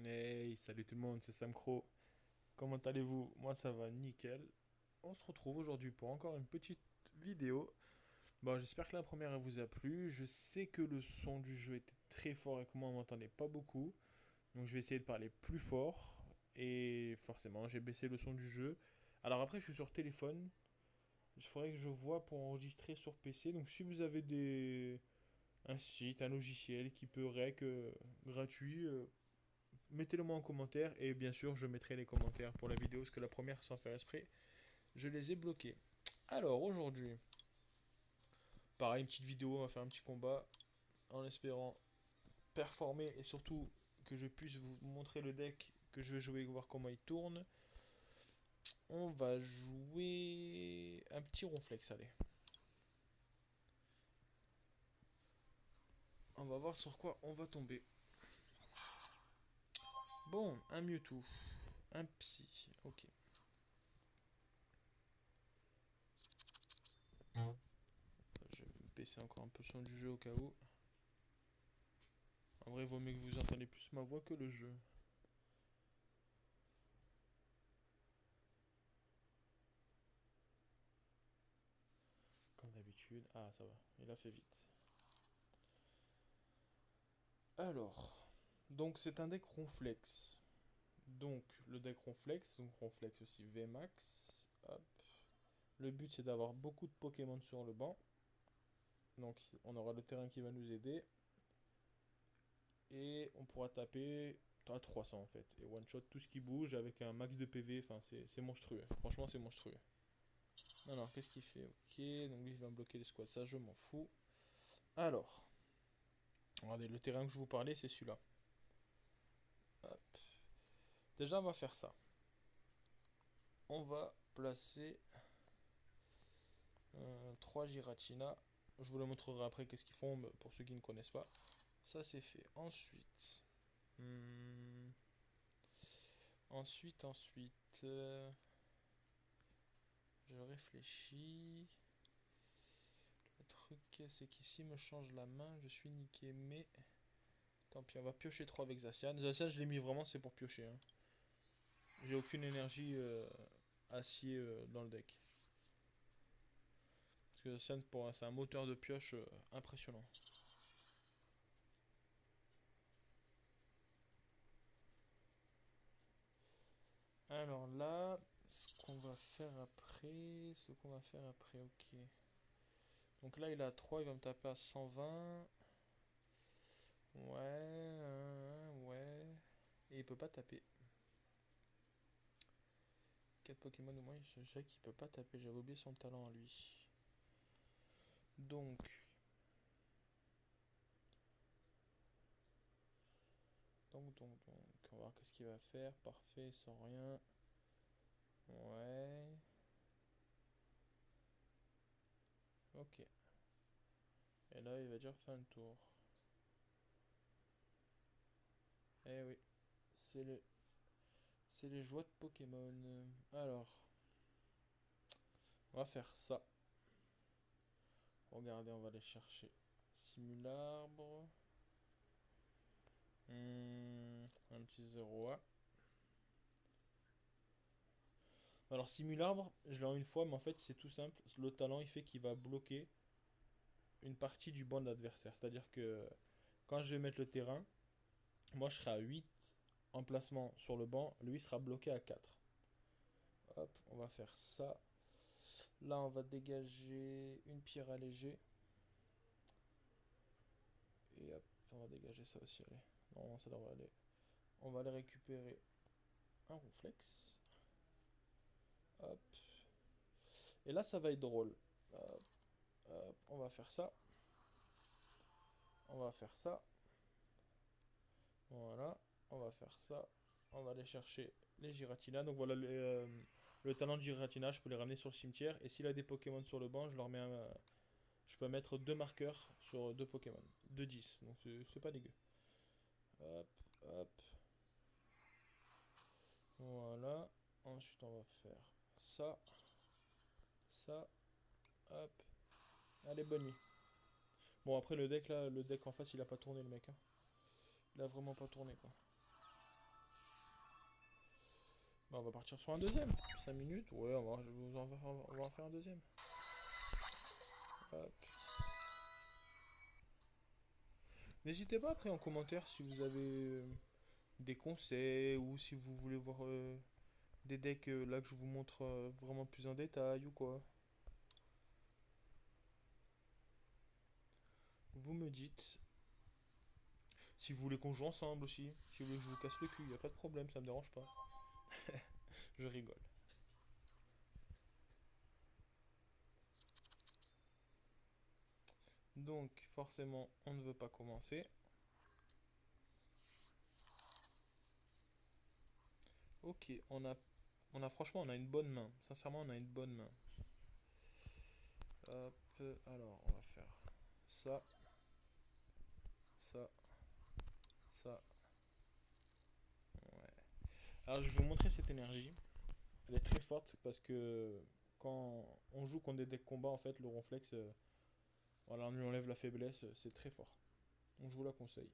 Hey, salut tout le monde, c'est Sam Crow. Comment allez-vous? Moi ça va nickel. On se retrouve aujourd'hui pour encore une petite vidéo. Bon, j'espère que la première elle vous a plu. Je sais que le son du jeu était très fort et que moi on m'entendait pas beaucoup. Donc je vais essayer de parler plus fort. Et forcément, j'ai baissé le son du jeu. Alors après, je suis sur téléphone. Il faudrait que je vois pour enregistrer sur PC. Donc si vous avez un site, un logiciel qui peut rec gratuit, mettez-le moi en commentaire et bien sûr je mettrai les commentaires pour la vidéo parce que la première sans faire esprit je les ai bloqués. Alors aujourd'hui, pareil, une petite vidéo, on va faire un petit combat en espérant performer et surtout que je puisse vous montrer le deck que je vais jouer et voir comment il tourne. On va jouer un petit ronflex, allez. On va voir sur quoi on va tomber. Bon, un Mewtwo, un Psy, ok. Je vais baisser encore un peu le son du jeu au cas où. En vrai, il vaut mieux que vous entendez plus ma voix que le jeu. Comme d'habitude. Ah, ça va. Il a fait vite. Alors, donc c'est un deck Ronflex. Donc le deck Ronflex, donc Ronflex aussi VMAX. Hop. Le but c'est d'avoir beaucoup de Pokémon sur le banc. Donc on aura le terrain qui va nous aider. Et on pourra taper à 300 en fait. Et one shot tout ce qui bouge avec un max de PV. Enfin c'est monstrueux. Franchement c'est monstrueux. Alors qu'est-ce qu'il fait? Ok, donc lui il va me bloquer les squads. Ça je m'en fous. Alors, regardez, le terrain que je vous parlais c'est celui-là. Hop. Déjà on va faire ça. On va placer 3 Giratina. Je vous le montrerai après qu'est-ce qu'ils font pour ceux qui ne connaissent pas. Ça c'est fait. Ensuite, hmm, ensuite, je réfléchis. Le truc c'est qu'ici me change la main, je suis niqué, mais tant pis, on va piocher 3 avec Zacian. Zacian je l'ai mis vraiment, c'est pour piocher, hein. J'ai aucune énergie acier dans le deck. Parce que Zacian c'est un moteur de pioche impressionnant. Alors là, ce qu'on va faire après, ok. Donc là, il a 3, il va me taper à 120. Ouais, ouais. Et il peut pas taper. 4 Pokémon au moins, je sais qu'il peut pas taper, j'avais oublié son talent à lui. Donc, on va voir qu'est-ce qu'il va faire. Parfait, sans rien. Ouais. Ok. Et là, il va dire fin de tour. Eh oui, c'est le, c'est les joies de Pokémon. Alors, on va faire ça. Regardez, on va aller chercher Simularbre. Un petit 0A. Alors Simularbre, je l'ai en une fois, mais en fait c'est tout simple. Le talent il fait qu'il va bloquer une partie du banc de l'adversaire. C'est-à-dire que quand je vais mettre le terrain, moi je serai à 8 emplacements sur le banc, lui sera bloqué à 4. Hop, on va faire ça. Là on va dégager une pierre allégée. Et hop, on va dégager ça aussi. Allez. Non, ça devrait aller. On va aller récupérer un Ronflex. Hop. Et là, ça va être drôle. Hop, hop, on va faire ça. On va faire ça. Voilà. On va faire ça. On va aller chercher les Giratina. Donc voilà le talent de Giratina. Je peux les ramener sur le cimetière. Et s'il a des Pokémon sur le banc, je peux mettre deux marqueurs sur deux Pokémon. De 10. Donc c'est pas dégueu. Hop, hop. Voilà. Ensuite, on va faire ça. Ça. Hop. Allez, bonne nuit. Bon, après le deck là, le deck en face, il a pas tourné le mec, hein. Il a vraiment pas tourné quoi. Bah, on va partir sur un deuxième. 5 minutes. Ouais, on va en faire un deuxième. Hop. N'hésitez pas après en commentaire si vous avez des conseils ou si vous voulez voir des decks là que je vous montre vraiment plus en détail ou quoi. Vous me dites. Si vous voulez qu'on joue ensemble aussi. Si vous voulez que je vous casse le cul, y a pas de problème, ça me dérange pas. Je rigole. Donc forcément, on ne veut pas commencer. Ok, franchement, on a une bonne main. Sincèrement, on a une bonne main. Hop, alors on va faire ça, ça, ça. Ouais. Alors je vais vous montrer cette énergie. Elle est très forte parce que quand on joue contre des decks combat, en fait, le ronflex, voilà, on lui enlève la faiblesse, c'est très fort. Donc je vous la conseille.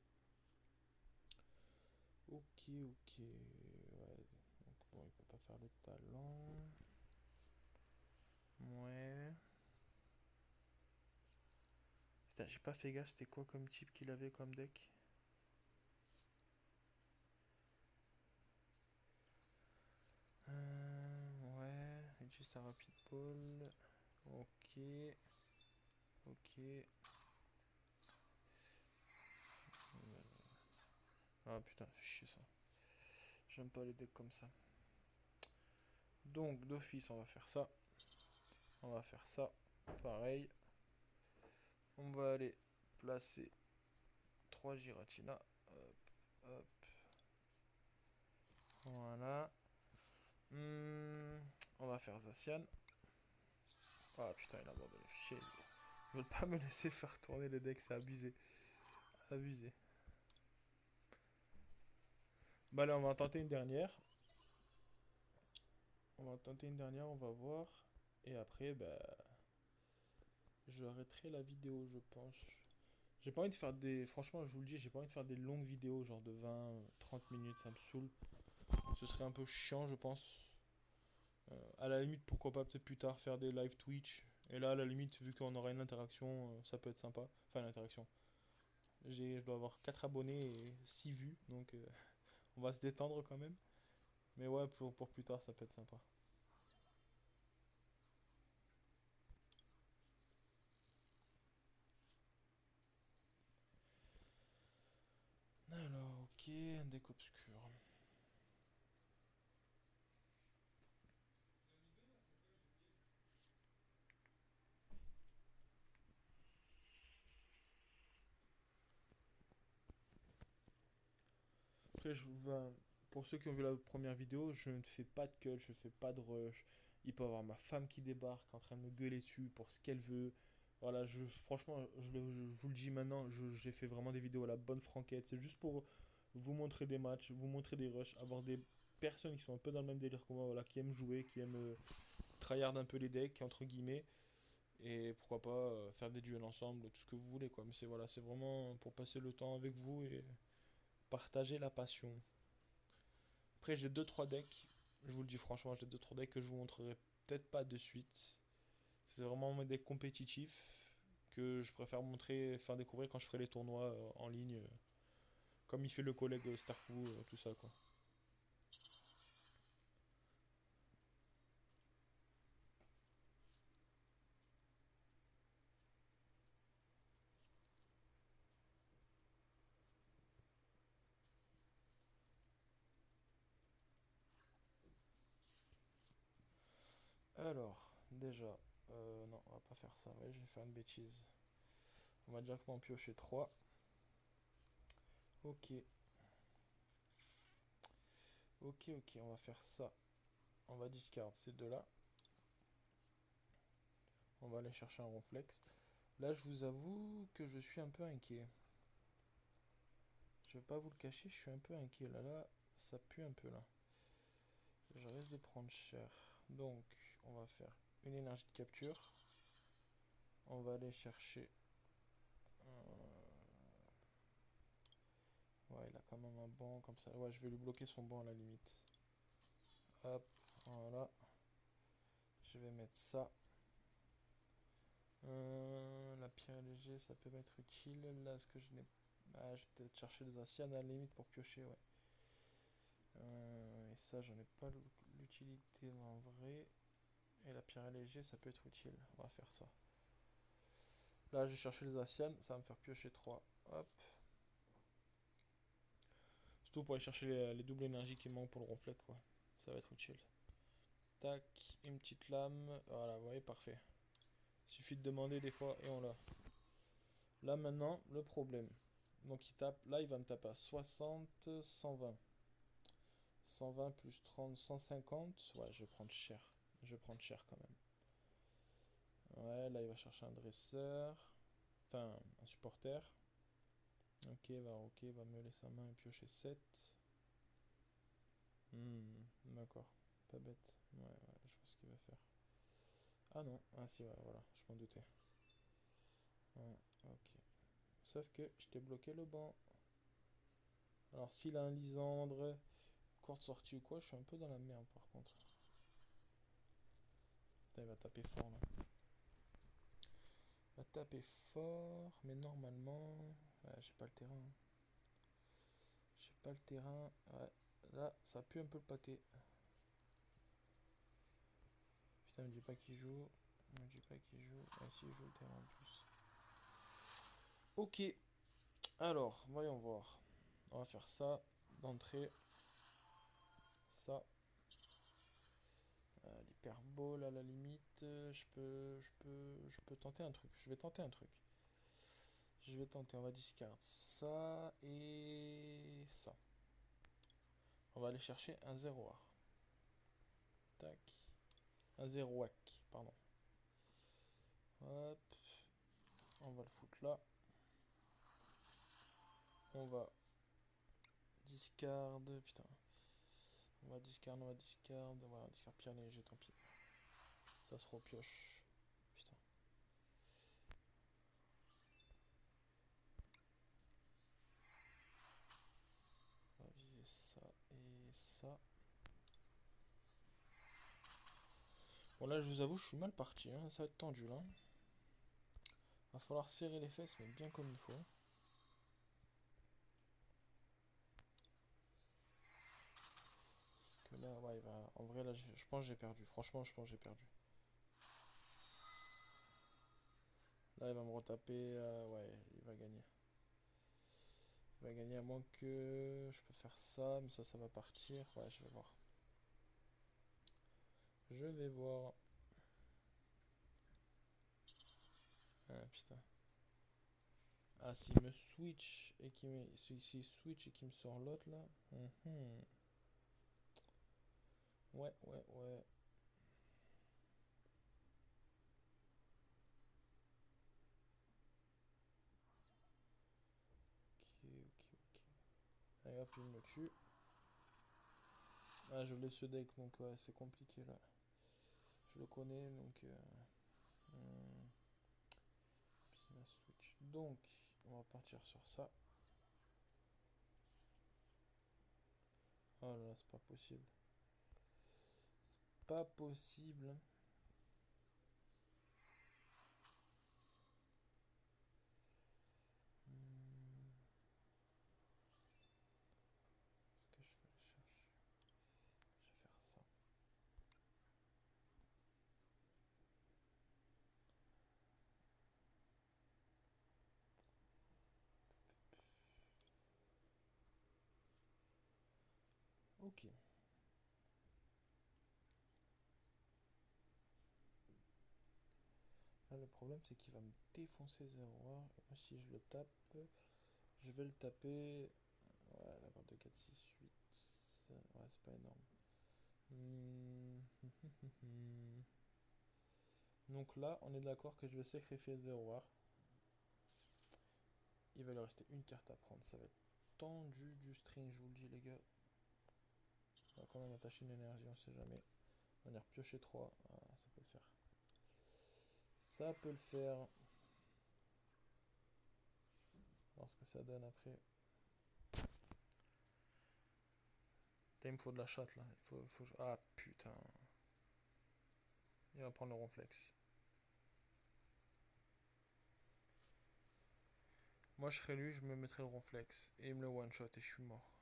Ok, ok. Ouais. Donc bon, il peut pas faire le talent. Ouais. Putain, j'ai pas fait gaffe, c'était quoi comme type qu'il avait comme deck? Ouais, juste un rapid ball. Ok, ok. Ah putain, fait chier ça. J'aime pas les decks comme ça. Donc d'office, on va faire ça. On va faire ça. Pareil. On va aller placer 3 Giratina. Hop, hop. Voilà. On va faire Zacian. Ah putain, il a abandonné. Fichier. Ils veulent pas me laisser faire tourner les decks, c'est abusé. Abusé. Bah allez, on va en tenter une dernière. On va en tenter une dernière, on va voir. Et après, bah, je arrêterai la vidéo, je pense. J'ai pas envie de faire des... Franchement, je vous le dis, j'ai pas envie de faire des longues vidéos, genre de 20, 30 minutes, ça me saoule. Ce serait un peu chiant, je pense. À la limite, pourquoi pas peut-être plus tard faire des live Twitch. Et là, à la limite, vu qu'on aura une interaction, ça peut être sympa. Enfin, l'interaction. Je dois avoir 4 abonnés et 6 vues, donc on va se détendre quand même. Mais ouais, pour plus tard, ça peut être sympa. Alors, ok, un deck obscur. Après, pour ceux qui ont vu la première vidéo, je ne fais pas de cut, je ne fais pas de rush. Il peut y avoir ma femme qui débarque en train de me gueuler dessus pour ce qu'elle veut. Voilà, franchement, je vous le dis maintenant, j'ai fait vraiment des vidéos à la bonne franquette. C'est juste pour vous montrer des matchs, vous montrer des rushs, avoir des personnes qui sont un peu dans le même délire que moi, voilà, qui aiment jouer, qui aiment tryhard un peu les decks, entre guillemets. Et pourquoi pas faire des duels ensemble, tout ce que vous voulez, quoi. Mais voilà, c'est vraiment pour passer le temps avec vous et partager la passion. Après, j'ai deux trois decks. Je vous le dis franchement, j'ai deux trois decks que je vous montrerai peut-être pas de suite. C'est vraiment mes decks compétitifs que je préfère montrer, faire découvrir quand je ferai les tournois en ligne. Comme il fait le collègue Starpoo, tout ça quoi. Alors, déjà, non, on va pas faire ça. Ouais, je vais faire une bêtise. On va directement piocher 3. Ok, ok, ok, on va faire ça. On va discard ces deux-là. On va aller chercher un ronflex. Là, je vous avoue que je suis un peu inquiet. Je vais pas vous le cacher, je suis un peu inquiet. Là, ça pue un peu là. Je risque de prendre cher. Donc, on va faire une énergie de capture. On va aller chercher. Ouais, il a quand même un banc comme ça. Ouais, je vais lui bloquer son banc à la limite. Hop, voilà. Je vais mettre ça. La pierre léger, ça peut m'être utile. Là, est-ce que je n'ai... Ah, je vais peut-être chercher des anciennes à la limite pour piocher, ouais. Et ça, j'en ai pas l'utilité en vrai. Et la pierre léger, ça peut être utile. On va faire ça. Là, je vais chercher les anciennes. Ça va me faire piocher 3. Hop. Surtout pour aller chercher les doubles énergies qui manquent pour le ronflet, quoi. Ça va être utile. Tac, une petite lame. Voilà, vous voyez, parfait. Il suffit de demander des fois et on l'a. Là maintenant, le problème. Donc il tape, là il va me taper à 60, 120. 120 plus 30, 150. Ouais, je vais prendre cher. Je vais prendre cher quand même. Ouais, là il va chercher un dresseur. Enfin, un supporter. Ok, il va me laisser sa main et piocher 7. D'accord. Pas bête. Ouais, je vois ce qu'il va faire. Ah non, ah si, ouais, voilà, je m'en doutais. Ouais, ok. Sauf que je t'ai bloqué le banc. Alors s'il a un Lysandre, courte sortie ou quoi, je suis un peu dans la merde par contre. Putain, il va taper fort là. Il va taper fort, mais normalement... Ouais, j'ai pas le terrain. J'ai pas le terrain. Ouais, là, ça pue un peu le pâté. Putain, me dis pas qu'il joue. Me dis pas qu'il joue. Ah si, il joue le terrain en plus. Ok. Alors, voyons voir. On va faire ça d'entrée. Ça. L'hyperbole à la limite. Je peux tenter un truc. Je vais tenter un truc. Je vais tenter, on va discard ça et ça. On va aller chercher un 0 ar. Tac. Un 0 wack, pardon. Hop. On va le foutre là. On va discard. Putain. On va discard. Voilà, discard pierre léger, tant pis. Ça se repioche. Putain. On va viser ça et ça. Bon là je vous avoue je suis mal parti, hein. Ça va être tendu là. Va falloir serrer les fesses mais bien comme il faut. Parce que là ouais il va... En vrai là je pense que j'ai perdu. Franchement je pense que j'ai perdu. Là, il va me retaper. Ouais, il va gagner. Il va gagner à moins que... Je peux faire ça, mais ça va partir. Ouais, je vais voir. Je vais voir. Ah, putain. Ah, s'il me switch et qu'il me... S'il switch et qu'il me sort l'autre, là. Ouais, ouais, ouais. Ok. Allez, hop, il me tue. Ah, je l'ai ce deck, donc ouais, c'est compliqué, là. Je le connais, donc... switch. Donc, on va partir sur ça. Oh là là, c'est pas possible. C'est pas possible. Ce que je vais aller chercher. Je vais faire ça. Ok. Là, le problème, c'est qu'il va me défoncer 0 heure. Et moi, si je le tape, je vais le taper. Ouais, d'accord, 2, 4, 6, 8, 10. Ouais, c'est pas énorme. Donc là, on est d'accord que je vais sacrifier 0 heure. Il va lui rester une carte à prendre. Ça va être tendu du string, je vous le dis, les gars. On va quand même attacher une énergie, on sait jamais. On va venir piocher 3. Ah, ça peut le faire. Ça peut le faire. Alors ce que ça donne après. Il me faut de la chatte là. Ah putain. Il va prendre le ronflex. Moi je serais lui, je me mettrais le ronflex. Et il me le one shot et je suis mort.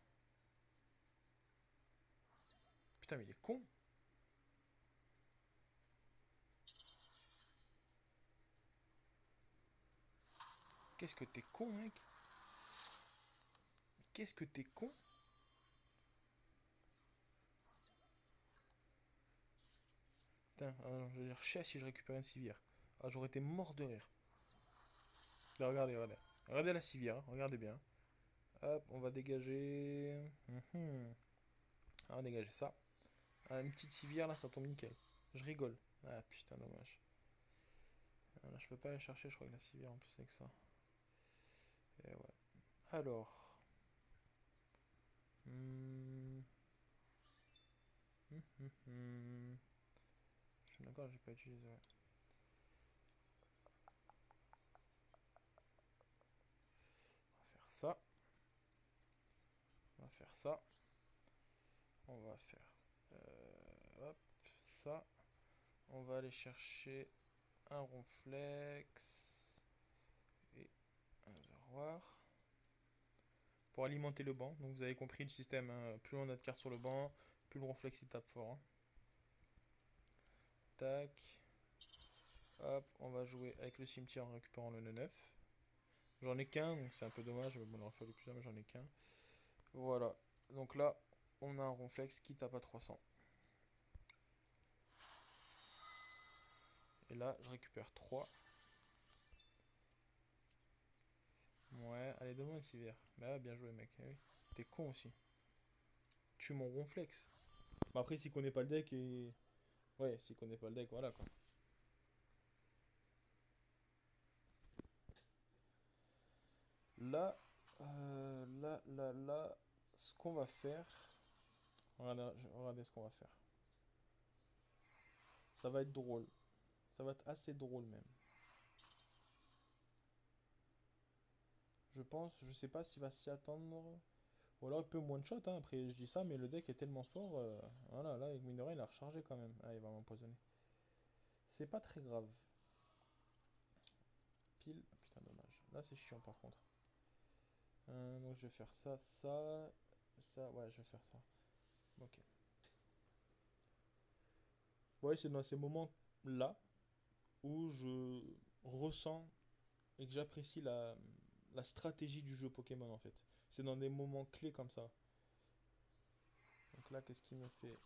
Putain mais il est con. Qu'est-ce que t'es con mec. Qu'est-ce que t'es con. Putain, je vais dire chais si je récupère une civière. Ah j'aurais été mort de rire. Là, regardez, regardez. Regardez la civière, hein, regardez bien. Hop, on va dégager. On va dégager ça. Ah, une petite civière là, ça tombe nickel. Je rigole. Ah putain, dommage. Ah, là, je peux pas aller chercher, je crois que la civière en plus avec ça. Et ouais. Alors. Hmm. Je suis d'accord, j'ai pas utilisé. Ouais. On va faire ça. On va faire ça. On va faire. Hop, ça. On va aller chercher un ronflex et un réservoir pour alimenter le banc. Donc vous avez compris le système, hein. Plus on a de cartes sur le banc, plus le ronflex il tape fort, hein. Tac. Hop, on va jouer avec le cimetière en récupérant le 9. J'en ai qu'un, donc c'est un peu dommage, mais bon, il en fallu plusieurs, mais j'en ai qu'un. Voilà. Donc là, on a un ronflex qui tape à 300. Et là, je récupère 3. Ouais, allez, donne-moi une civière. Bah, bien joué, mec. Eh oui. T'es con aussi. Tue mon ronflex. Bah, après, s'il connaît pas le deck et. Ouais, s'il connaît pas le deck, voilà quoi. Là, là, ce qu'on va faire. Regardez ce qu'on va faire. Ça va être drôle. Ça va être assez drôle même. Je pense, je sais pas s'il va s'y attendre. Ou alors il peut me one-shot, hein. Après je dis ça, mais le deck est tellement fort. Voilà, là, avec mine de rien, il a rechargé quand même. Ah, il va m'empoisonner. C'est pas très grave. Pile. Ah, putain, dommage. Là, c'est chiant par contre. Donc je vais faire ça, ça. Ça, ouais, je vais faire ça. Ok. Ouais, c'est dans ces moments-là où je ressens et que j'apprécie la stratégie du jeu Pokémon en fait. C'est dans des moments clés comme ça. Donc là, qu'est-ce qu'il me fait?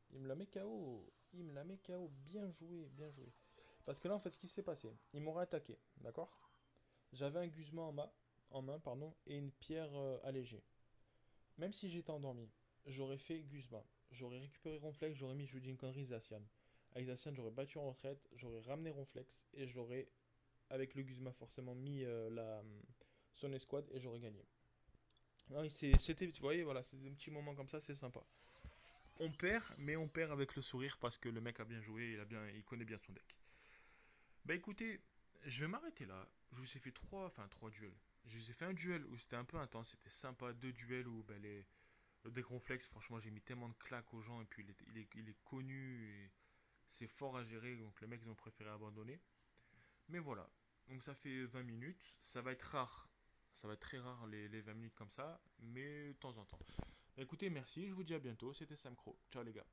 Il me la met KO. Il me la met KO. Bien joué, bien joué. Parce que là, en fait, ce qui s'est passé, il m'aurait attaqué, d'accord? J'avais un Guzma en main pardon, et une pierre allégée. Même si j'étais endormi, j'aurais fait Guzma. J'aurais récupéré Ronflex, j'aurais mis, je vous dis une connerie, Zacian. Avec Zacian, j'aurais battu en retraite, j'aurais ramené Ronflex et j'aurais, avec le Guzma, forcément mis son escouade et j'aurais gagné. Non, c'était, vous voyez, voilà, c'est des petits moments comme ça, c'est sympa. On perd, mais on perd avec le sourire parce que le mec a bien joué, il connaît bien son deck. Bah écoutez, je vais m'arrêter là. Je vous ai fait trois duels. Je vous ai fait un duel où c'était un peu intense, c'était sympa. Deux duels où le deck Ronflex, franchement, j'ai mis tellement de claques aux gens et puis il est connu et c'est fort à gérer. Donc les mecs ils ont préféré abandonner. Mais voilà. Donc ça fait 20 minutes. Ça va être rare. Ça va être très rare les 20 minutes comme ça, mais de temps en temps. Écoutez, merci, je vous dis à bientôt. C'était Sam Crow. Ciao les gars.